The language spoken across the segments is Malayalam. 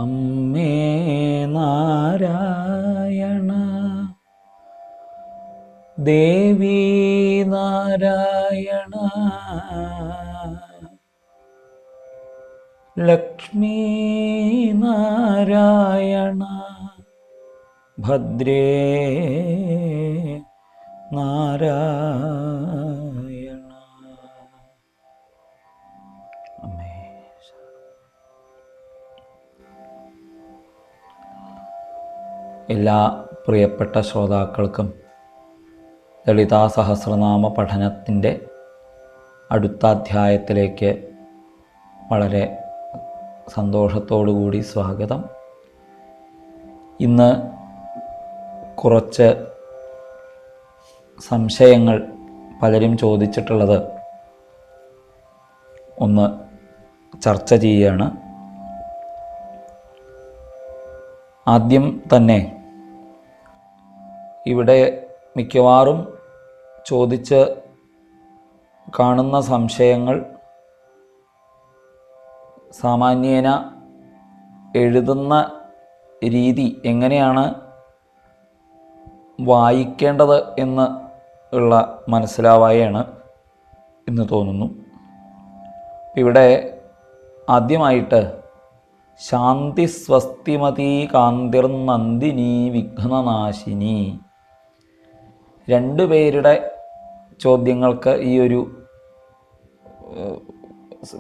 അമ്മേ നാരായണ ദേവി നാരായണ ലക്ഷ്മീ നാരായണ ഭദ്രേ നാരായണ. അമ്മേ. എല്ലാ പ്രിയപ്പെട്ട ശ്രോതാക്കൾക്കും ലളിതാ സഹസ്രനാമ പഠനത്തിൻ്റെ അടുത്ത അധ്യായത്തിലേക്ക് വളരെ സന്തോഷത്തോടുകൂടി സ്വാഗതം. ഇന്ന് കുറച്ച് സംശയങ്ങൾ പലരും ചോദിച്ചിട്ടുള്ളത് ഒന്ന് ചർച്ച ചെയ്യുകയാണ്. ആദ്യം തന്നെ ഇവിടെ മിക്കവാറും ചോദിച്ച് കാണുന്ന സംശയങ്ങൾ സാമാന്യേന എഴുതുന്ന രീതി എങ്ങനെയാണ് വായിക്കേണ്ടത് എന്ന് ഉള്ള മനസ്സിലാവായാണ് എന്ന് തോന്നുന്നു. ഇവിടെ ആദ്യമായിട്ട് ശാന്തി സ്വസ്തിമതി കാന്തിർനന്ദിനി വിഘ്നനാശിനി, രണ്ടുപേരുടെ ചോദ്യങ്ങൾക്ക് ഈ ഒരു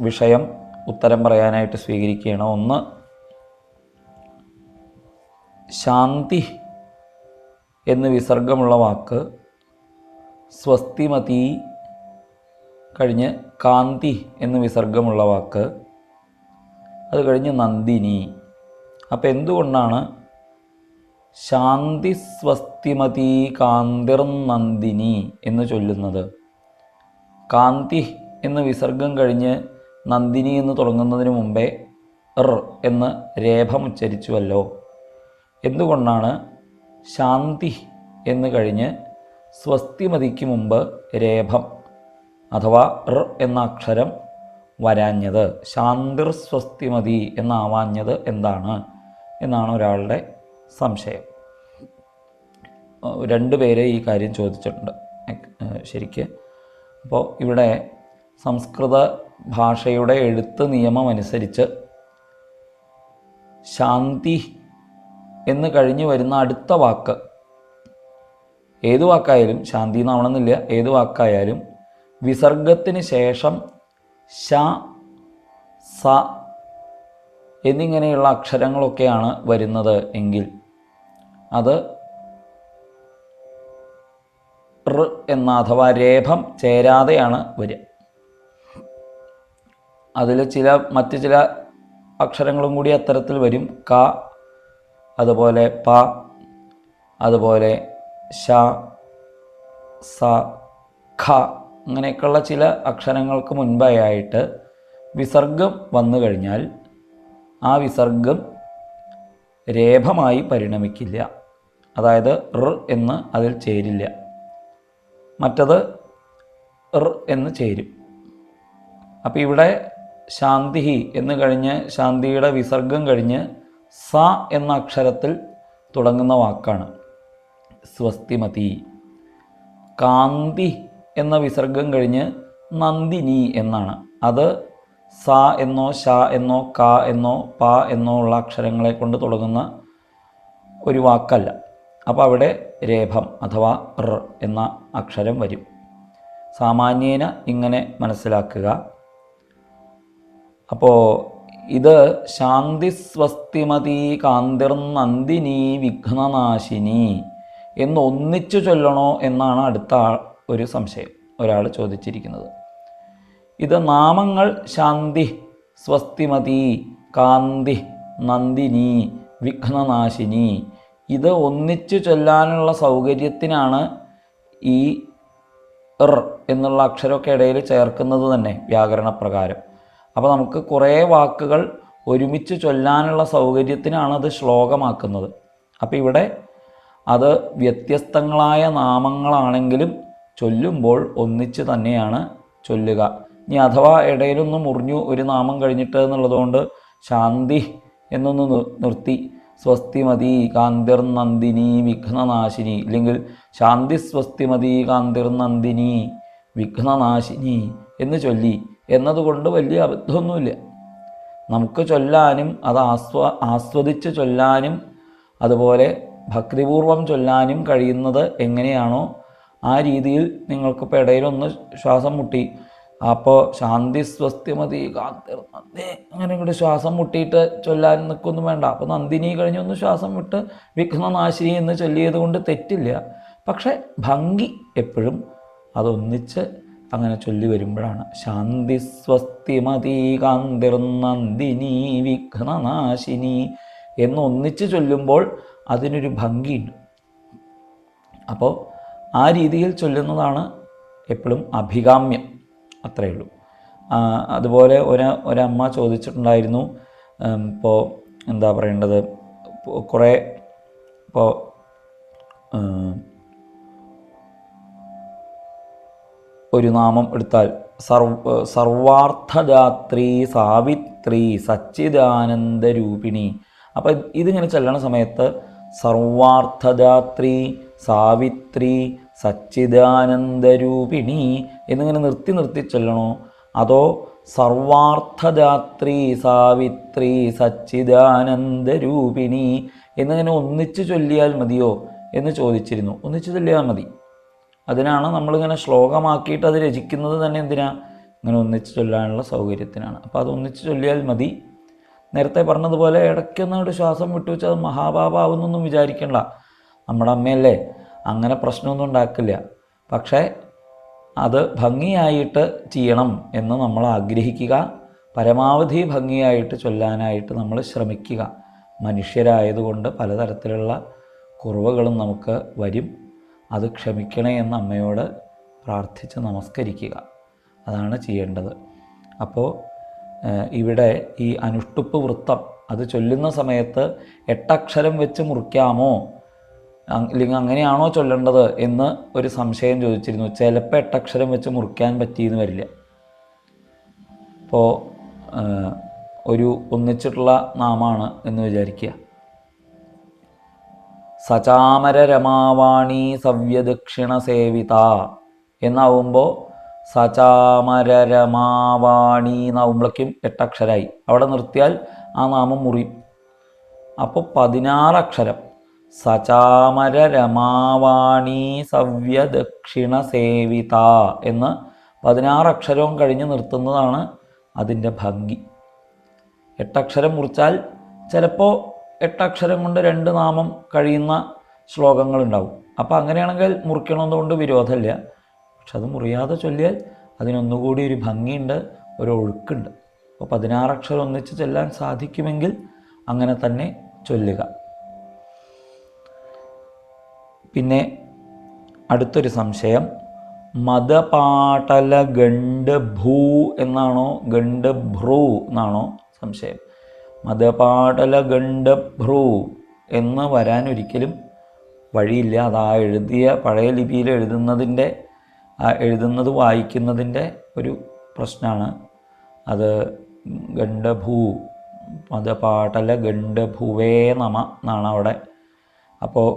വിഷയം ഉത്തരം പറയാനായിട്ട് സ്വീകരിക്കുകയാണ്. ഒന്ന്, ശാന്തി എന്ന് വിസർഗമുള്ള വാക്ക് സ്വസ്തിമതി കഴിഞ്ഞ് കാന്തി എന്ന് വിസർഗമുള്ള വാക്ക്, അത് കഴിഞ്ഞ് നന്ദിനി. അപ്പം എന്തുകൊണ്ടാണ് ശാന്തി സ്വസ്തിമതി കാന്തിർനന്ദിനി എന്ന് ചൊല്ലുന്നത്? കാന്തി എന്ന് വിസർഗം കഴിഞ്ഞ് നന്ദിനി എന്ന് തുടങ്ങുന്നതിന് മുമ്പേ എന്ന് രേഖം ഉച്ചരിച്ചുവല്ലോ. എന്തുകൊണ്ടാണ് ശാന്തി എന്ന് കഴിഞ്ഞ് സ്വസ്തിമതിക്ക് മുമ്പ് രേഖം അഥവാ എന്ന അക്ഷരം വരാഞ്ഞത്? ശാന്തിർ സ്വസ്തിമതി എന്നാവാഞ്ഞത് എന്താണ് എന്നാണ് ഒരാളുടെ സംശയം. രണ്ടുപേരെ ഈ കാര്യം ചോദിച്ചിട്ടുണ്ട് ശരിക്ക്. അപ്പോൾ ഇവിടെ സംസ്കൃത ഭാഷയുടെ എഴുത്ത് നിയമം അനുസരിച്ച് ശാന്തി എന്ന് കഴിഞ്ഞ് വരുന്ന അടുത്ത വാക്ക് ഏത് വാക്കായാലും, ശാന്തി എന്നാവണമെന്നില്ല, ഏത് വാക്കായാലും വിസർഗത്തിന് ശേഷം ശ, സ എന്നിങ്ങനെയുള്ള അക്ഷരങ്ങളൊക്കെയാണ് വരുന്നത് എങ്കിൽ അത് എന്ന അഥവാ രേഖം ചേരാതെയാണ് വരിക. അതിൽ മറ്റ് ചില അക്ഷരങ്ങളും കൂടി അത്തരത്തിൽ വരും. ക, അതുപോലെ പ, അതുപോലെ ശ, സ, ഖ അങ്ങനെയൊക്കെയുള്ള ചില അക്ഷരങ്ങൾക്ക് മുൻപായിട്ട് വിസർഗം വന്നു കഴിഞ്ഞാൽ ആ വിസർഗം രേഖമായി പരിണമിക്കില്ല. അതായത് എന്ന് അതിൽ ചേരില്ല, മറ്റത് എന്ന് ചേരും. അപ്പോൾ ഇവിടെ ശാന്തി എന്ന് കഴിഞ്ഞ് ശാന്തിയുടെ വിസർഗം കഴിഞ്ഞ് സ എന്ന അക്ഷരത്തിൽ തുടങ്ങുന്ന വാക്കാണ് സ്വസ്തിമതി. കാന്തി എന്ന വിസർഗം കഴിഞ്ഞ് നന്ദിനി എന്നാണ്. അത് സ എന്നോ ശ എന്നോ ക എന്നോ പ എന്നോ ഉള്ള അക്ഷരങ്ങളെ കൊണ്ട് തുടങ്ങുന്ന ഒരു വാക്കല്ല. അപ്പോൾ അവിടെ രേഖം അഥവാ എന്ന അക്ഷരം വരും. സാമാന്യേന ഇങ്ങനെ മനസ്സിലാക്കുക. അപ്പോൾ ഇത് ശാന്തി സ്വസ്തിമതി കാന്തിർനന്ദിനി വിഘ്നനാശിനി എന്ന് ഒന്നിച്ചു ചൊല്ലണോ എന്നാണ് അടുത്ത ഒരു സംശയം ഒരാൾ ചോദിച്ചിരിക്കുന്നത്. ഇത് നാമങ്ങൾ ശാന്തി, സ്വസ്തിമതി, കാന്തി, നന്ദിനി, വിഘ്നനാശിനി ഇത് ഒന്നിച്ചു ചൊല്ലാനുള്ള സൗകര്യത്തിനാണ് ഈ എന്നുള്ള അക്ഷരമൊക്കെ ഇടയിൽ ചേർക്കുന്നത് തന്നെ വ്യാകരണപ്രകാരം. അപ്പോൾ നമുക്ക് കുറേ വാക്കുകൾ ഒരുമിച്ച് ചൊല്ലാനുള്ള സൗകര്യത്തിനാണ് അത് ശ്ലോകമാക്കുന്നത്. അപ്പോൾ ഇവിടെ അത് വ്യത്യസ്തങ്ങളായ നാമങ്ങളാണെങ്കിലും ചൊല്ലുമ്പോൾ ഒന്നിച്ച് തന്നെയാണ് ചൊല്ലുക. ഇനി അഥവാ ഇടയിലൊന്നും മുറിഞ്ഞു ഒരു നാമം കഴിഞ്ഞിട്ട് എന്നുള്ളതുകൊണ്ട് ശാന്തി എന്നൊന്ന് നിർത്തി സ്വസ്തിമതി കാന്തിർനന്ദിനി വിഘ്നനാശിനി, ഇല്ലെങ്കിൽ ശാന്തി സ്വസ്തിമതി കാന്തിർനന്ദിനി വിഘ്നനാശിനി എന്ന് ചൊല്ലി എന്നതുകൊണ്ട് വലിയ അബദ്ധമൊന്നുമില്ല. നമുക്ക് ചൊല്ലാനും അത് ആസ്വദിച്ച് ചൊല്ലാനും അതുപോലെ ഭക്തിപൂർവം ചൊല്ലാനും കഴിയുന്നത് എങ്ങനെയാണോ ആ രീതിയിൽ നിങ്ങൾക്കിപ്പോൾ ഇടയിലൊന്ന് ശ്വാസം മുട്ടി, അപ്പോൾ ശാന്തി സ്വസ്തിമതി കാന്തിർനന്ദി അങ്ങനെ ഇങ്ങോട്ട് ശ്വാസം മുട്ടിയിട്ട് ചൊല്ലാൻ നിൽക്കൊന്നും വേണ്ട. അപ്പോൾ നന്ദിനി കഴിഞ്ഞൊന്ന് ശ്വാസം വിട്ട് വിഘ്നനാശിനി എന്ന് ചൊല്ലിയത് കൊണ്ട് തെറ്റില്ല. പക്ഷേ ഭംഗി എപ്പോഴും അതൊന്നിച്ച് അങ്ങനെ ചൊല്ലി വരുമ്പോഴാണ്. ശാന്തി സ്വസ്തിമതി കാന്തിർനന്ദിനി വിഘ്നനാശിനി എന്ന് ഒന്നിച്ച് ചൊല്ലുമ്പോൾ അതിനൊരു ഭംഗിയുണ്ട്. അപ്പോൾ ആ രീതിയിൽ ചൊല്ലുന്നതാണ് എപ്പോഴും അഭികാമ്യം. അത്രയേ ഉള്ളൂ. അതുപോലെ ഒരമ്മ ചോദിച്ചിട്ടുണ്ടായിരുന്നു, ഇപ്പോൾ എന്താ പറയേണ്ടത്, കുറേ ഇപ്പോൾ ഒരു നാമം എടുത്താൽ സർവാർത്ഥദാത്രി സാവിത്രി സച്ചിദാനന്ദരൂപിണി. അപ്പം ഇതിങ്ങനെ ചൊല്ലണ സമയത്ത് സർവാർത്ഥദാത്രി സാവിത്രി സച്ചിദാനന്ദരൂപിണി എന്നിങ്ങനെ നിർത്തി നിർത്തി ചൊല്ലണോ, അതോ സർവാർത്ഥദാത്രി സാവിത്രി സച്ചിദാനന്ദരൂപിണി എന്നിങ്ങനെ ഒന്നിച്ച് ചൊല്ലിയാൽ മതിയോ എന്ന് ചോദിച്ചിരുന്നു. ഒന്നിച്ച് ചൊല്ലിയാൽ മതി. അതിനാണ് നമ്മളിങ്ങനെ ശ്ലോകമാക്കിയിട്ട് അത് രചിക്കുന്നത് തന്നെ. എന്തിനാ? ഇങ്ങനെ ഒന്നിച്ച് ചൊല്ലാനുള്ള സൗകര്യത്തിനാണ്. അപ്പോൾ അത് ഒന്നിച്ച് ചൊല്ലിയാൽ മതി. നേരത്തെ പറഞ്ഞതുപോലെ ഇടയ്ക്കൊന്നങ്ങോട്ട് ശ്വാസം വിട്ടുവെച്ചാൽ അത് മഹാപാപാവുന്നൊന്നും വിചാരിക്കണ്ട. നമ്മുടെ അമ്മയല്ലേ, അങ്ങനെ പ്രശ്നമൊന്നും ഉണ്ടാക്കില്ല. പക്ഷേ അത് ഭംഗിയായിട്ട് ചെയ്യണം എന്ന് നമ്മൾ ആഗ്രഹിക്കുക. പരമാവധി ഭംഗിയായിട്ട് ചൊല്ലാനായിട്ട് നമ്മൾ ശ്രമിക്കുക. മനുഷ്യരായതുകൊണ്ട് പലതരത്തിലുള്ള കുറവുകളും നമുക്ക് വരും. അത് ക്ഷമിക്കണേ എന്ന് അമ്മയോട് പ്രാർത്ഥിച്ച് നമസ്കരിക്കുക. അതാണ് ചെയ്യേണ്ടത്. അപ്പോൾ ഇവിടെ ഈ അനുഷ്ടുപ്പ് വൃത്തം അത് ചൊല്ലുന്ന സമയത്ത് 8 അക്ഷരം വെച്ച് മുറിക്കാമോ, അല്ലെങ്കിൽ അങ്ങനെയാണോ ചൊല്ലേണ്ടത് എന്ന് ഒരു സംശയം ചോദിച്ചിരുന്നു. ചിലപ്പോൾ 8 അക്ഷരം വെച്ച് മുറിക്കാൻ പറ്റിയെന്ന് വരില്ല. ഇപ്പോൾ ഒരു ഒന്നിച്ചിട്ടുള്ള നാമാണ് എന്ന് വിചാരിക്കുക. സചാമര രമാവാണി സവ്യദക്ഷിണ സേവിത എന്നാവുമ്പോൾ സചാമര രമാവാണി എന്നാവുമ്പോഴേക്കും 8 അക്ഷരമായി. അവിടെ നിർത്തിയാൽ ആ നാമം മുറിയും. അപ്പോൾ 16 അക്ഷരം സചാമര രമാവാണി സവ്യദക്ഷിണ സേവിത എന്ന് 16 അക്ഷരവും കഴിഞ്ഞ് നിർത്തുന്നതാണ് അതിൻ്റെ ഭംഗി. 8 അക്ഷരം മുറിച്ചാൽ ചിലപ്പോൾ 8 അക്ഷരം കൊണ്ട് 2 നാമം കഴിയുന്ന ശ്ലോകങ്ങളുണ്ടാവും. അപ്പോൾ അങ്ങനെയാണെങ്കിൽ മുറിക്കണമെന്നുകൊണ്ട് വിരോധമില്ല. പക്ഷെ അത് മുറിയാതെ ചൊല്ലിയാൽ അതിനൊന്നുകൂടി ഒരു ഭംഗിയുണ്ട്, ഒരു ഒഴുക്കുണ്ട്. അപ്പോൾ 16 അക്ഷരം ഒന്നിച്ച് ചൊല്ലാൻ സാധിക്കുമെങ്കിൽ അങ്ങനെ തന്നെ ചൊല്ലുക. പിന്നെ അടുത്തൊരു സംശയം, മദപാടല ഗണ്ഡ് ഭൂ എന്നാണോ ഗണ്ഡ് ഭ്രൂ എന്നാണോ സംശയം. മദപാടല ഗണ്ഡ് ഭ്രൂ എന്ന് വരാൻ ഒരിക്കലും വഴിയില്ല. അത് ആ എഴുതിയ പഴയ ലിപിയിൽ എഴുതുന്നത് വായിക്കുന്നതിൻ്റെ ഒരു പ്രശ്നമാണ്. അത് ഗണ്ഡഭൂ മദപാടല ഗണ്ഡഭുവേ നമ എന്നാണ് അവിടെ. അപ്പോൾ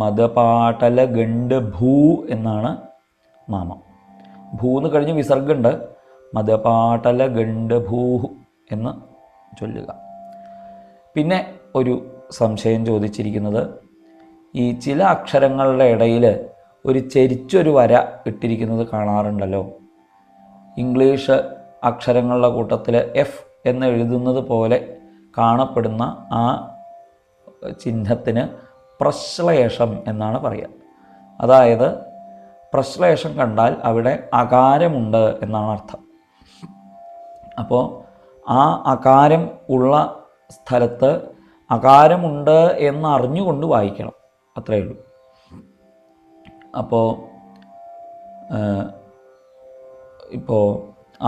മദപാടല ഗണ്ഡഭൂ എന്നാണ് നാമം. ഭൂന്ന് കഴിഞ്ഞ് വിസർഗമുണ്ട്. മദപാടല ഗണ്ഡഭൂ എന്ന് ചൊല്ലുക. പിന്നെ ഒരു സംശയം ചോദിച്ചിരിക്കുന്നത്, ഈ ചില അക്ഷരങ്ങളുടെ ഇടയിൽ ഒരു ചെരിച്ചൊരു വര ഇട്ടിരിക്കുന്നത് കാണാറുണ്ടല്ലോ. ഇംഗ്ലീഷ് അക്ഷരങ്ങളുടെ കൂട്ടത്തിൽ എഫ് എന്ന് എഴുതുന്നത് പോലെ കാണപ്പെടുന്ന ആ ചിഹ്നത്തിന് പ്രശ്ലേഷം എന്നാണ് പറയുക. അതായത് പ്രശ്ലേഷം കണ്ടാൽ അവിടെ അകാരമുണ്ട് എന്നാണ് അർത്ഥം. അപ്പോൾ ആ അകാരം ഉള്ള സ്ഥലത്ത് അകാരമുണ്ട് എന്നറിഞ്ഞുകൊണ്ട് വായിക്കണം. അത്രയേ ഉള്ളൂ. അപ്പോൾ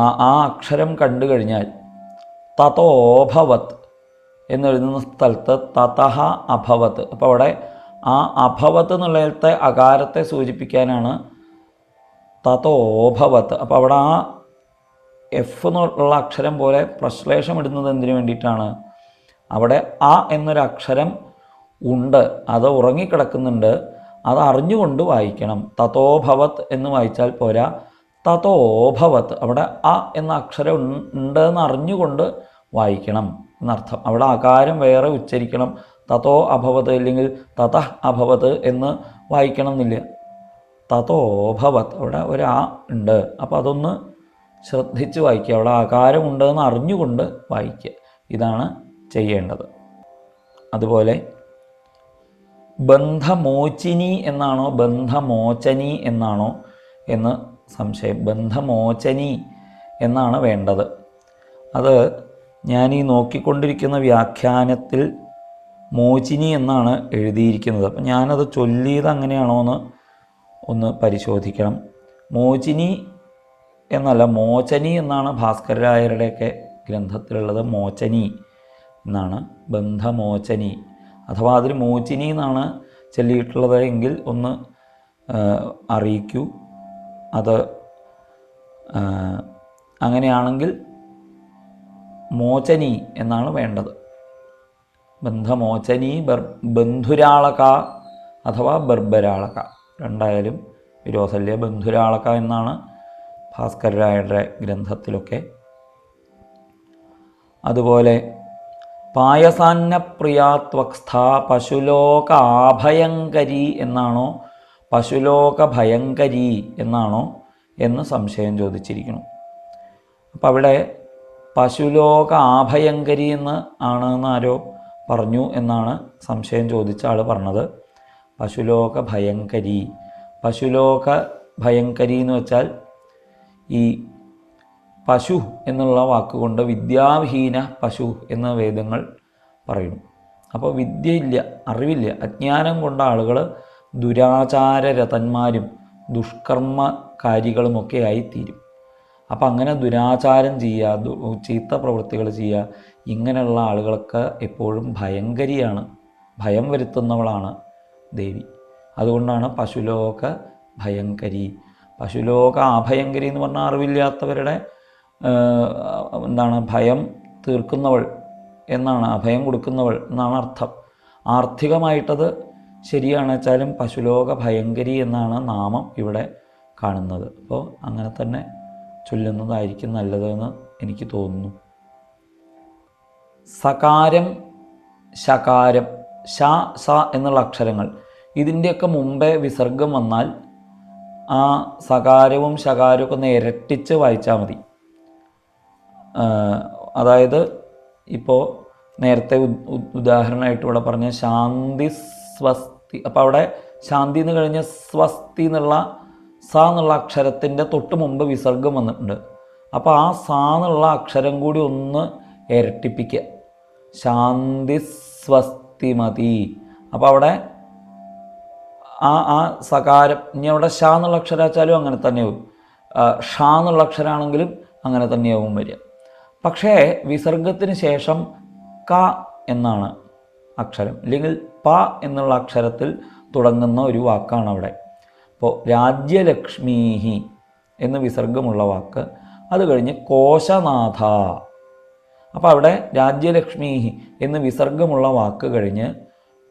ആ അക്ഷരം കണ്ടു കഴിഞ്ഞാൽ തതോഭവത് എന്നെഴുതുന്ന സ്ഥലത്ത് തതഹ അഭവത്ത്. അപ്പോൾ അവിടെ ആ അഭവത്ത് എന്നുള്ളത്തെ അകാരത്തെ സൂചിപ്പിക്കാനാണ് തതോഭവത്ത്. അപ്പോൾ അവിടെ ആ എഫ് എന്നുള്ള അക്ഷരം പോലെ പ്രശ്ലേഷം ഇടുന്നത് എന്തിനു വേണ്ടിയിട്ടാണ്? അവിടെ അ എന്നൊരക്ഷരം ഉണ്ട്, അത് ഉറങ്ങിക്കിടക്കുന്നുണ്ട്, അത് അറിഞ്ഞുകൊണ്ട് വായിക്കണം. തതോഭവത് എന്ന് വായിച്ചാൽ പോരാ, തതോഭവത്, അവിടെ അ എന്ന അക്ഷരം ഉണ്ട് എന്ന് അറിഞ്ഞുകൊണ്ട് വായിക്കണം എന്നർത്ഥം. അവിടെ അകാരം വേറെ ഉച്ചരിക്കണം. തതോ അഭവത് അല്ലെങ്കിൽ തതഃ അഭവത് എന്ന് വായിക്കണം എന്നില്ല. തതോഭവത്, അവിടെ ഒരു ആ ഉണ്ട്, അപ്പോൾ അതൊന്ന് ശ്രദ്ധിച്ച് വായിക്കുക. അവിടെ ആകാരമുണ്ടെന്ന് അറിഞ്ഞുകൊണ്ട് വായിക്കുക. ഇതാണ് ചെയ്യേണ്ടത്. അതുപോലെ ബന്ധമോചിനി എന്നാണോ ബന്ധമോചനി എന്നാണോ എന്ന് സംശയം. ബന്ധമോചനി എന്നാണ് വേണ്ടത്. അത് ഞാൻ ഈ നോക്കിക്കൊണ്ടിരിക്കുന്ന വ്യാഖ്യാനത്തിൽ മോചിനി എന്നാണ് എഴുതിയിരിക്കുന്നത്. അപ്പം ഞാനത് ചൊല്ലിയത് അങ്ങനെയാണോ എന്ന് ഒന്ന് പരിശോധിക്കണം. മോചിനി എന്നല്ല, മോചനി എന്നാണ് ഭാസ്കരരായരുടെയൊക്കെ ഗ്രന്ഥത്തിലുള്ളത്. മോചനി എന്നാണ്, ബന്ധമോചനി. അഥവാ അതിൽ മോചിനി എന്നാണ് ചൊല്ലിയിട്ടുള്ളത് എങ്കിൽ ഒന്ന് അറിയിക്കൂ. അത് അങ്ങനെയാണെങ്കിൽ മോചനി എന്നാണ് വേണ്ടത്. ബന്ധമോചനി ബന്ധുരാളക അഥവാ ബർബരാളക, രണ്ടായാലും വിരോധമില്ല. ബന്ധുരാളക എന്നാണ് ഭാസ്കരരായരുടെ ഗ്രന്ഥത്തിലൊക്കെ. അതുപോലെ പായസാന്നപ്രിയാത്വക്സ്ഥ പശുലോകാഭയങ്കരി എന്നാണോ പശുലോകഭയങ്കരി എന്നാണോ എന്ന് സംശയം ചോദിച്ചിരിക്കുന്നു. അപ്പം അവിടെ പശുലോക ആഭയങ്കരി എന്ന് ആണെന്ന് ആരോ പറഞ്ഞു എന്നാണ് സംശയം ചോദിച്ച ആൾ പറഞ്ഞത്. പശുലോക ഭയങ്കരി, പശുലോക ഭയങ്കരി എന്ന് വെച്ചാൽ ഈ പശു എന്നുള്ള വാക്കുകൊണ്ട് വിദ്യാവിഹീന പശു എന്ന് വേദങ്ങൾ പറയുന്നു. അപ്പോൾ വിദ്യയില്ല, അറിവില്ല, അജ്ഞാനം കൊണ്ട ആളുകൾ ദുരാചാരരതന്മാരും ദുഷ്കർമ്മകാരികളുമൊക്കെ ആയിത്തീരും. അപ്പം അങ്ങനെ ദുരാചാരം ചെയ്യുക, ചീത്ത പ്രവൃത്തികൾ ചെയ്യുക, ഇങ്ങനെയുള്ള ആളുകളൊക്കെ എപ്പോഴും ഭയങ്കരിയാണ്, ഭയം വരുത്തുന്നവളാണ് ദേവി. അതുകൊണ്ടാണ് പശുലോക ഭയങ്കരി. പശുലോക ആഭയങ്കരി എന്ന് പറഞ്ഞാൽ അറിവില്ലാത്തവരുടെ ഭയം തീർക്കുന്നവൾ എന്നാണ്, അഭയം കൊടുക്കുന്നവൾ എന്നാണ് അർത്ഥം. ആർത്ഥികമായിട്ടത് ശരിയാണ് വെച്ചാലും പശുലോക ഭയങ്കരി എന്നാണ് നാമം ഇവിടെ കാണുന്നത്. അപ്പോൾ അങ്ങനെ തന്നെ ചൊല്ലുന്നതായിരിക്കും നല്ലതെന്ന് എനിക്ക് തോന്നുന്നു. സകാരം, ശകാരം, ശ, സ എന്നുള്ള അക്ഷരങ്ങൾ, ഇതിൻ്റെയൊക്കെ മുമ്പേ വിസർഗം വന്നാൽ ആ സകാരവും ശകാരവും ഒക്കെ ഒന്ന് ഇരട്ടിച്ച് വായിച്ചാൽ മതി. അതായത് ഇപ്പോൾ നേരത്തെ ഉദാഹരണമായിട്ട് ഇവിടെ പറഞ്ഞ ശാന്തി സ്വസ്തി, അപ്പോൾ അവിടെ ശാന്തി എന്ന് കഴിഞ്ഞ് സ്വസ്തി എന്നുള്ള സ എന്നുള്ള അക്ഷരത്തിൻ്റെ തൊട്ട് മുമ്പ് വിസർഗം വന്നിട്ടുണ്ട്. അപ്പോൾ ആ സ എന്നുള്ള അക്ഷരം കൂടി ഒന്ന് ഇരട്ടിപ്പിക്കുക. ശാന്തി സ്വസ്തി മതി. അപ്പോൾ അവിടെ ആ സകാരം, ഇനി അവിടെ ഷ എന്നുള്ള അക്ഷരം വെച്ചാലും അങ്ങനെ തന്നെയാവും, ഷ എന്നുള്ള അക്ഷരമാണെങ്കിലും അങ്ങനെ തന്നെയാവും വരിക. പക്ഷേ വിസർഗത്തിന് ശേഷം ക എന്നാണ് അക്ഷരം, അല്ലെങ്കിൽ പ എന്നുള്ള അക്ഷരത്തിൽ തുടങ്ങുന്ന ഒരു വാക്കാണ് അവിടെ. അപ്പോൾ രാജ്യലക്ഷ്മീഹി എന്ന് വിസർഗമുള്ള വാക്ക്, അത് കഴിഞ്ഞ് കോശനാഥ. അപ്പോൾ അവിടെ രാജ്യലക്ഷ്മീഹി എന്ന് വിസർഗമുള്ള വാക്ക് കഴിഞ്ഞ്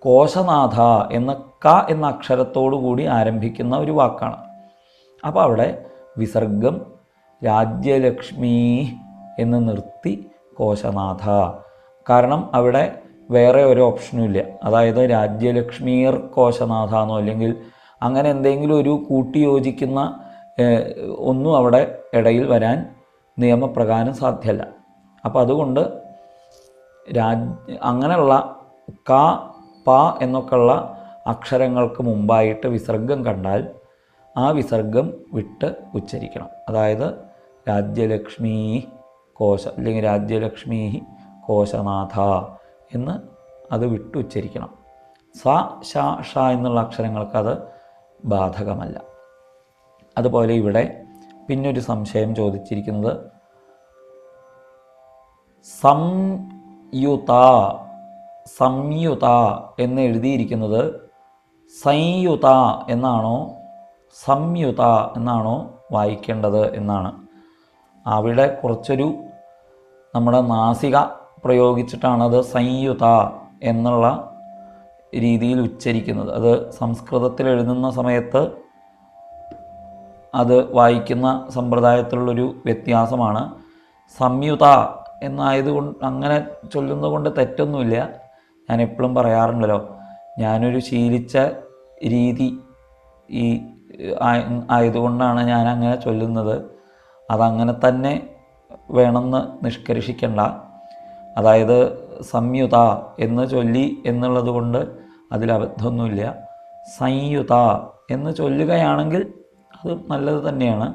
കോശനാഥ എന്ന ക എന്ന അക്ഷരത്തോടു കൂടി ആരംഭിക്കുന്ന ഒരു വാക്കാണ്. അപ്പോൾ അവിടെ വിസർഗം രാജ്യലക്ഷ്മീ എന്ന് നിർത്തി കോശനാഥ. കാരണം അവിടെ വേറെ ഒരു ഓപ്ഷനും ഇല്ല. അതായത് രാജ്യലക്ഷ്മീർ കോശനാഥ എന്നോ അല്ലെങ്കിൽ അങ്ങനെ എന്തെങ്കിലും ഒരു കൂട്ടി യോജിക്കുന്ന ഒന്നും അവിടെ ഇടയിൽ വരാൻ നിയമപ്രകാരം സാധ്യമല്ല. അപ്പോൾ അതുകൊണ്ട് അങ്ങനെയുള്ള ക, പ എന്നൊക്കെയുള്ള അക്ഷരങ്ങൾക്ക് മുമ്പായിട്ട് വിസർഗം കണ്ടാൽ ആ വിസർഗം വിട്ട് ഉച്ചരിക്കണം. അതായത് രാജ്യലക്ഷ്മീ കോശ അല്ലെങ്കിൽ രാജ്യലക്ഷ്മീ കോശനാഥ എന്ന് അത് വിട്ട് ഉച്ചരിക്കണം. സ, ശ, ഷ എന്നുള്ള അക്ഷരങ്ങൾക്ക് അത് ബാധകമല്ല. അതുപോലെ ഇവിടെ പിന്നൊരു സംശയം ചോദിച്ചിരിക്കുന്നത് സംയുത, സംയുത എന്ന് എഴുതിയിരിക്കുന്നത് സംയുത എന്നാണോ സംയുത എന്നാണോ വായിക്കേണ്ടത് എന്നാണ്. അവിടെ കുറച്ചൊരു നമ്മുടെ നാസിക പ്രയോഗിച്ചിട്ടാണ് അത് സംയുത എന്നുള്ള രീതിയിൽ ഉച്ചരിക്കുന്നത്. അത് സംസ്കൃതത്തിൽ എഴുതുന്ന സമയത്ത് അത് വായിക്കുന്ന സമ്പ്രദായത്തിലുള്ളൊരു വ്യത്യാസമാണ്. സംയുത എന്നായതുകൊണ്ട് അങ്ങനെ ചൊല്ലുന്നത് കൊണ്ട് തെറ്റൊന്നുമില്ല. ഞാൻ എപ്പോഴും പറയാറുണ്ടല്ലോ, ഞാനൊരു ശീലിച്ച രീതി ഈ ആയതുകൊണ്ടാണ് ഞാൻ അങ്ങനെ ചൊല്ലുന്നത്. അതങ്ങനെ തന്നെ വേണമെന്ന് നിഷ്കർഷിക്കേണ്ട. അതായത് സംയുത എന്ന് ചൊല്ലി എന്നുള്ളത് കൊണ്ട് അതിലബദ്ധമൊന്നുമില്ല. സംയുത എന്ന് ചൊല്ലുകയാണെങ്കിൽ അത് നല്ലത് തന്നെയാണ്.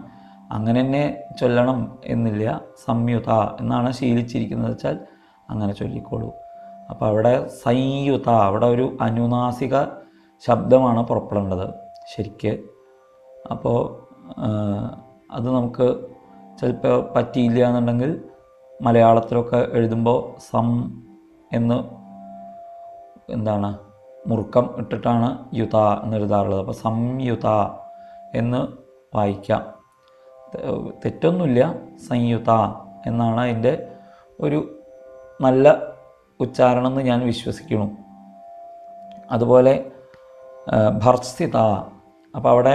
അങ്ങനെ തന്നെ ചൊല്ലണം എന്നില്ല. സംയുത എന്നാണ് ശീലിച്ചിരിക്കുന്നത് വെച്ചാൽ അങ്ങനെ ചൊല്ലിക്കോളൂ. അപ്പോൾ അവിടെ സംയുത, അവിടെ ഒരു അനുനാസിക ശബ്ദമാണ് പുറപ്പെടേണ്ടത് ശരിക്ക്. അപ്പോൾ അത് നമുക്ക് ചിലപ്പോൾ പറ്റിയില്ല എന്നുണ്ടെങ്കിൽ മലയാളത്തിലൊക്കെ എഴുതുമ്പോൾ സം എന്ന് മുറുക്കം ഇട്ടിട്ടാണ് യുത എന്നെഴുതാറുള്ളത്. അപ്പോൾ സംയുത എന്ന് വായിക്കാം, തെറ്റൊന്നുമില്ല. സംയുത എന്നാണ് അതിൻ്റെ ഒരു നല്ല ഉച്ചാരണം എന്ന് ഞാൻ വിശ്വസിക്കുന്നു. അതുപോലെ ഭർസിത, അപ്പോൾ അവിടെ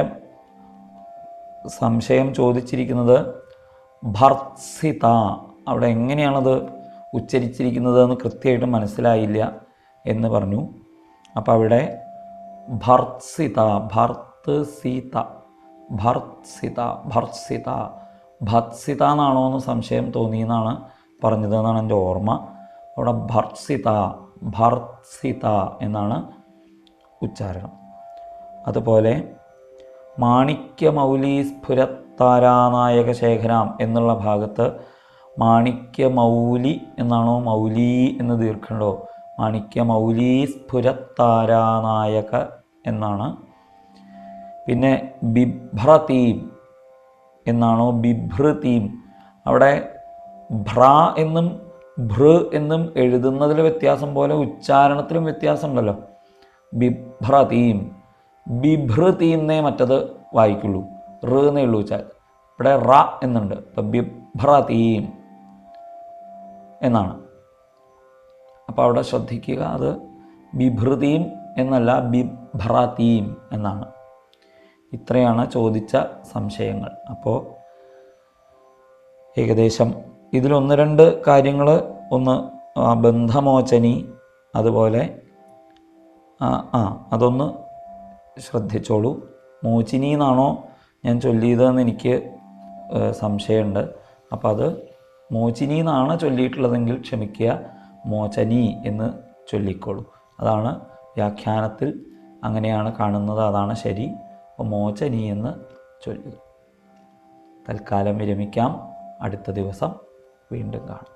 സംശയം ചോദിച്ചിരിക്കുന്നത് ഭർസിത, അവിടെ എങ്ങനെയാണത് ഉച്ചരിച്ചിരിക്കുന്നത് എന്ന് കൃത്യമായിട്ട് മനസ്സിലായില്ല എന്ന് പറഞ്ഞു. അപ്പോൾ അവിടെ ഭർസിത, ഭർസിത, ഭർസിത, ഭർസിത, ഭത്സിത എന്നാണോ എന്ന് സംശയം തോന്നിയെന്നാണ് പറഞ്ഞതെന്നാണ് എൻ്റെ ഓർമ്മ. അവിടെ ഭർസിത, ഭർസിത എന്നാണ് ഉച്ചാരണം. അതുപോലെ മാണിക്യമൗലി സ്ഫുരത്താരാനായക ശേഖരാം എന്നുള്ള ഭാഗത്ത് മാണിക്യമൗലി എന്നാണോ മൗലി എന്ന് ദീർഘണ്ടോ? മാണിക്യമൗലി സ്ഫുരത്താരാനായക എന്നാണ്. പിന്നെ ബിഭ്രതീം എന്നാണോ ബിഭ്രതീം? അവിടെ ഭ്ര എന്നും ഭൃ എന്നും എഴുതുന്നതിൽ വ്യത്യാസം പോലെ ഉച്ചാരണത്തിലും വ്യത്യാസം ഉണ്ടല്ലോ. ബിഭ്രതീം, ബിഭ്രതീന്നേ മറ്റത് വായിക്കുള്ളൂ, റ് എന്നേ ഉള്ളൂ വെച്ചാൽ. ഇവിടെ റ എന്നുണ്ട്. ഇപ്പം ബിഭ്രതീം എന്നാണ്. അപ്പോൾ അവിടെ ശ്രദ്ധിക്കുക, അത് ബിഭ്രതീം എന്നല്ല ബിഭ്രതീം എന്നാണ്. ഇത്രയാണ് ചോദിച്ച സംശയങ്ങൾ. അപ്പോൾ ഏകദേശം ഇതിലൊന്ന് രണ്ട് കാര്യങ്ങൾ, ഒന്ന് ബന്ധമോചനി, അതുപോലെ അതൊന്ന് ശ്രദ്ധിച്ചോളൂ. മോചിനി എന്നാണോ ഞാൻ ചൊല്ലിയതെന്ന് എനിക്ക് സംശയമുണ്ട്. അപ്പോൾ അത് മോചിനി എന്നാണ് ചൊല്ലിയിട്ടുള്ളതെങ്കിൽ ക്ഷമിക്കുക, മോചനി എന്ന് ചൊല്ലിക്കോളൂ. അതാണ് വ്യാഖ്യാനത്തിൽ അങ്ങനെയാണ് കാണുന്നത്, അതാണ് ശരി. അപ്പോൾ മോചനി എന്ന് ചൊല്ലുക. തൽക്കാലം വിരമിക്കാം. അടുത്ത ദിവസം വീണ്ടും കാണാം.